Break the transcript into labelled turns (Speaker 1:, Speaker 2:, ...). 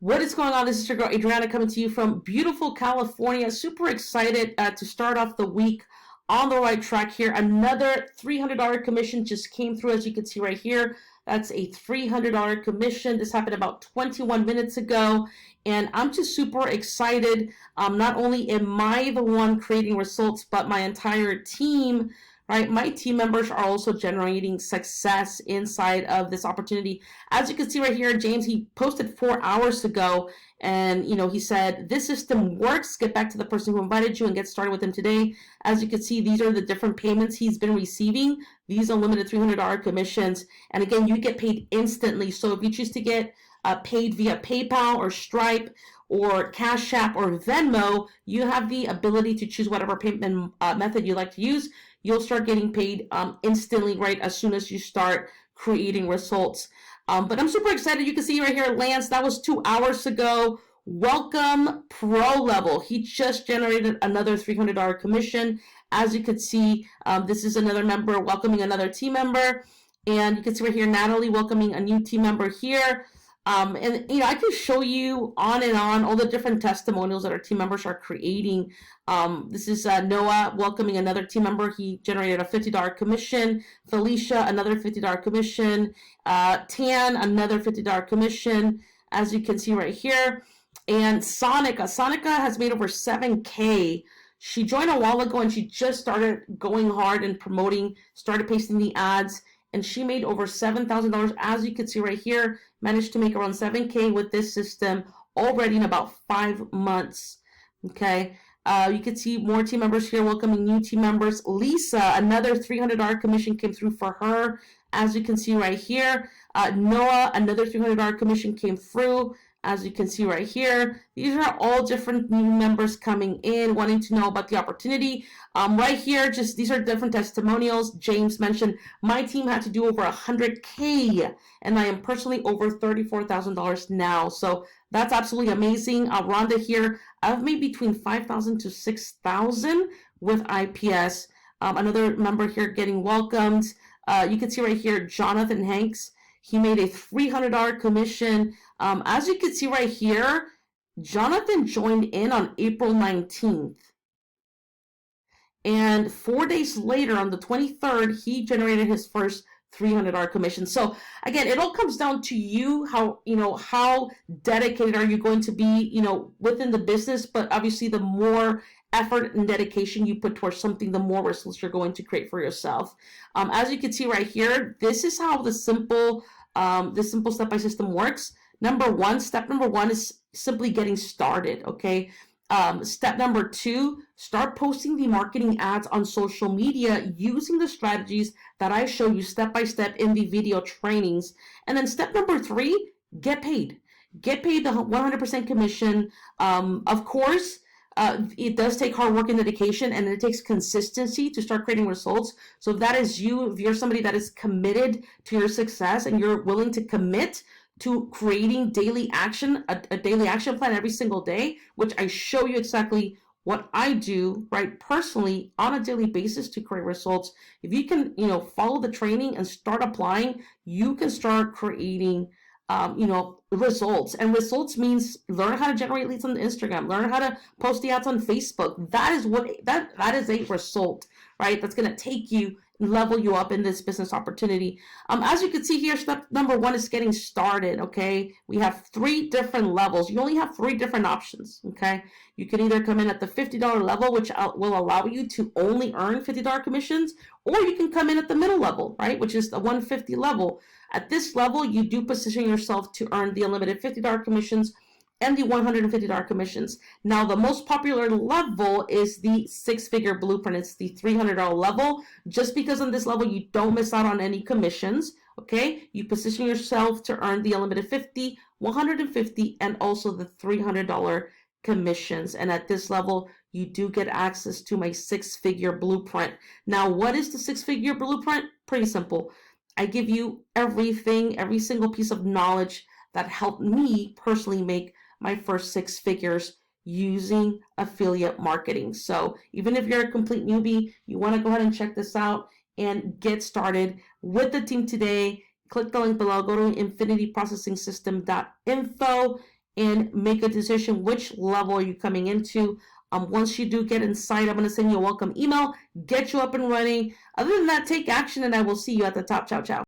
Speaker 1: What is going on? This is your girl Adriana coming to you from beautiful California. Super excited to start off the week on the right track here. Another $300 commission just came through, as you can see right here. That's a $300 commission. This happened about 21 minutes ago, and I'm just super excited. Not only am I the one creating results, but my entire team. Right, my team members are also generating success inside of this opportunity. As you can see right here, James, he posted 4 hours ago, and he said this system works. Get back to the person who invited you and get started with him today. As you can see, these are the different payments he's been receiving. These unlimited $300 commissions, and again, you get paid instantly. So if you choose to get paid via PayPal or Stripe or Cash App or Venmo, you have the ability to choose whatever payment method you like to use. You'll start getting paid instantly, right, as soon as you start creating results. But I'm super excited. You can see right here, Lance, that was 2 hours ago. Welcome Pro Level. He just generated another $300 commission. As you can see, this is another member welcoming another team member. And you can see right here, Natalie welcoming a new team member here. And I can show you on and on all the different testimonials that our team members are creating. This is Noah welcoming another team member. He generated a $50 commission. Felicia, another $50 commission. Tan, another $50 commission, as you can see right here. And Sonica has made over 7K. She joined a while ago and she just started going hard and promoting, started pasting the ads, and she made over $7,000. As you can see right here, managed to make around 7K with this system already in about 5 months. Okay. You can see more team members here welcoming new team members. Lisa, another $300 commission came through for her. As you can see right here. Noah, another $300 commission came through. As you can see right here, these are all different new members coming in, wanting to know about the opportunity. Right here, just these are different testimonials. James mentioned my team had to do over 100K, and I am personally over $34,000 now. So that's absolutely amazing. Rhonda here, I've made between 5,000 to 6,000 with IPS. Another member here getting welcomed. You can see right here, Jonathan Hanks. He made a $300 commission. As you can see right here, Jonathan joined in on April 19th. And 4 days later, on the 23rd, he generated his first $300 commission. So again, it all comes down to you, how dedicated are you going to be, within the business. But obviously, the more effort and dedication you put towards something, the more results you're going to create for yourself. As you can see right here, this is how the simple step-by system works. Step number one is simply getting started. Okay. Step number 2, start posting the marketing ads on social media using the strategies that I show you step by step in the video trainings. And then step number 3, get paid. Get paid the 100% commission. Of course, it does take hard work and dedication, and it takes consistency to start creating results. So if that is you, if you're somebody that is committed to your success and you're willing to commit to creating daily action, a daily action plan every single day, which I show you exactly what I do, right, personally on a daily basis to create results. If you can, follow the training and start applying, you can start creating results. And results means learn how to generate leads on Instagram, learn how to post the ads on Facebook. That is that is a result, right? That's going to take you, level you up in this business opportunity. As you can see here, step number 1 is getting started. Okay, we have 3 different levels. You only have 3 different options. Okay, you can either come in at the $50 level, which will allow you to only earn $50 commissions, or you can come in at the middle level, right, which is the $150 level. At this level, you do position yourself to earn the unlimited $50 commissions and the $150 commissions. Now, the most popular level is the 6-figure blueprint. It's the $300 level, just because on this level, you don't miss out on any commissions, okay? You position yourself to earn the unlimited 50, 150, and also the $300 commissions. And at this level, you do get access to my 6-figure blueprint. Now, what is the 6-figure blueprint? Pretty simple. I give you everything, every single piece of knowledge that helped me personally make my first 6 figures using affiliate marketing. So even if you're a complete newbie, you want to go ahead and check this out and get started with the team today. Click the link below, go to infinityprocessingsystem.info and make a decision which level are you coming into. Once you do get inside, I'm going to send you a welcome email, get you up and running. Other than that, take action, and I will see you at the top. Ciao, ciao.